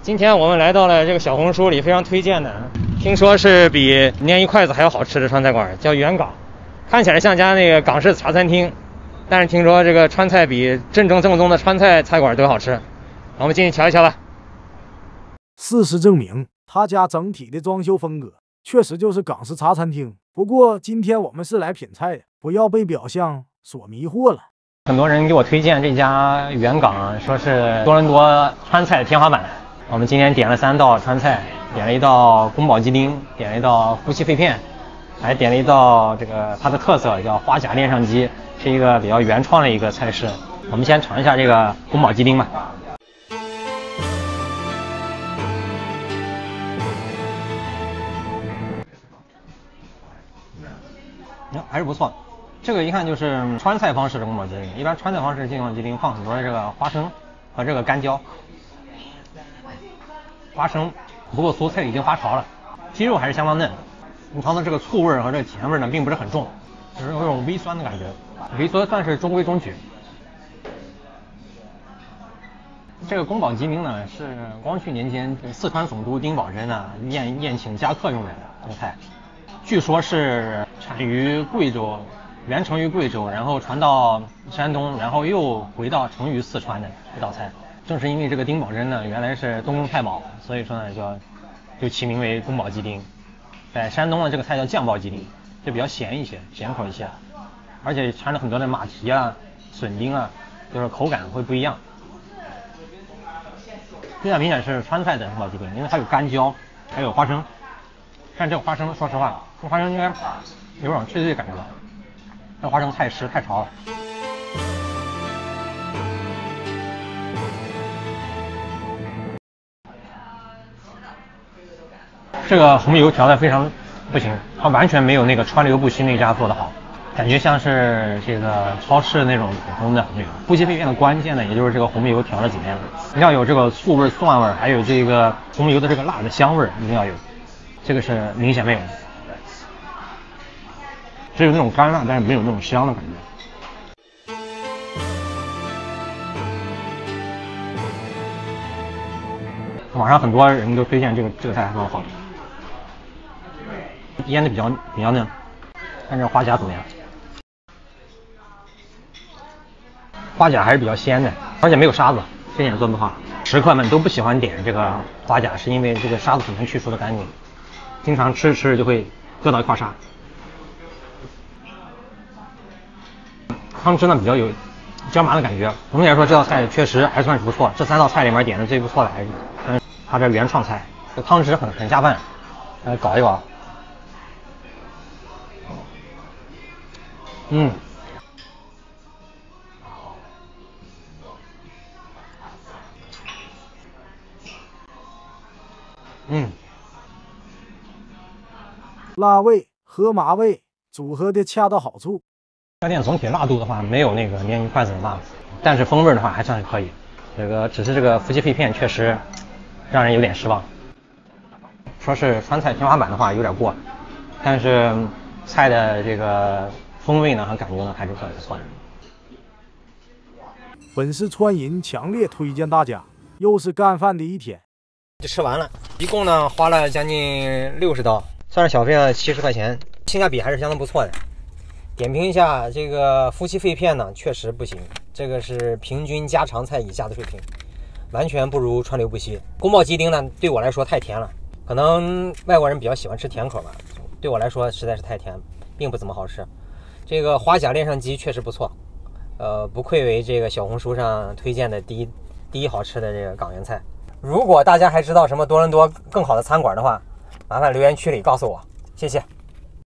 今天我们来到了这个小红书里非常推荐的，听说是比鲶鱼筷子还要好吃的川菜馆，叫元港，看起来像家那个港式茶餐厅，但是听说这个川菜比正宗的川菜菜馆都好吃，我们进去瞧一瞧吧。事实证明，他家整体的装修风格确实就是港式茶餐厅。不过今天我们是来品菜的，不要被表象所迷惑了。很多人给我推荐这家元港，说是多伦多川菜的天花板。我们今天点了3道川菜，点了一道宫保鸡丁，点了一道夫妻肺片，还点了一道这个它的特色叫花甲恋上鸡，是一个比较原创的一个菜式。我们先尝一下这个宫保鸡丁吧。还是不错，这个一看就是川菜方式的宫保鸡丁。一般川菜方式的宫保鸡丁放很多的这个花生和这个干椒。花生不过蔬菜已经发潮了，鸡肉还是相当嫩。你尝到这个醋味和这个甜味呢，并不是很重，只是有种微酸的感觉，微酸算是中规中矩。这个宫保鸡丁呢，是光绪年间四川总督丁宝桢呢宴请家客用的这个菜，据说是产于贵州，原成于贵州，然后传到山东，然后又回到成于四川的这道菜。正是因为这个丁宝桢呢，原来是东宫太保，所以说呢就起名为宫保鸡丁。在山东的这个菜叫酱爆鸡丁，就比较咸一些，咸口一些，而且掺了很多的马蹄啊、笋丁啊，就是口感会不一样。最明显是川菜的宫保鸡丁，因为它有干椒，还有花生。看这个花生，说实话，这花生应该有种脆脆的感觉，这花生太湿太潮了。这个红油调的非常不行，它完全没有那个川流不息那家做的好，感觉像是这个超市那种普通的红油。夫妻肺片的关键呢，也就是这个红油调的怎么样，一定要有这个醋味、蒜味，还有这个红油的这个辣的香味一定要有，这个是明显没有的，只有那种干辣，但是没有那种香的感觉。网上很多人都推荐这个菜很好。腌的比较嫩，看这花甲怎么样？花甲还是比较鲜的，而且没有沙子，这点做不好。食客们都不喜欢点这个花甲，是因为这个沙子很难去除的干净，经常吃着就会硌到一块沙。汤汁呢比较有椒麻的感觉。总体来说，这道菜确实还算是不错。这3道菜里面点的最不错的还是它这原创菜，这汤汁很下饭，搞一搞。辣味和麻味组合的恰到好处。这家店总体辣度的话没有那个鲶鱼筷子的辣，但是风味的话还算是可以。只是这个夫妻肺片确实让人有点失望。说是川菜天花板的话有点过，但是菜的这个风味呢和感觉呢还是算不错的。本是川银强烈推荐大家，又是干饭的一天。就吃完了，一共呢花了将近60刀，算是小费了70块钱，性价比还是相当不错的。点评一下这个夫妻肺片呢，确实不行，这个是平均家常菜以下的水平，完全不如川流不息。宫保鸡丁呢，对我来说太甜了，可能外国人比较喜欢吃甜口吧，对我来说实在是太甜，并不怎么好吃。这个花甲恋上鸡确实不错，不愧为这个小红书上推荐的第一好吃的这个港元菜。如果大家还知道什么多伦多更好的餐馆的话，麻烦留言区里告诉我，谢谢。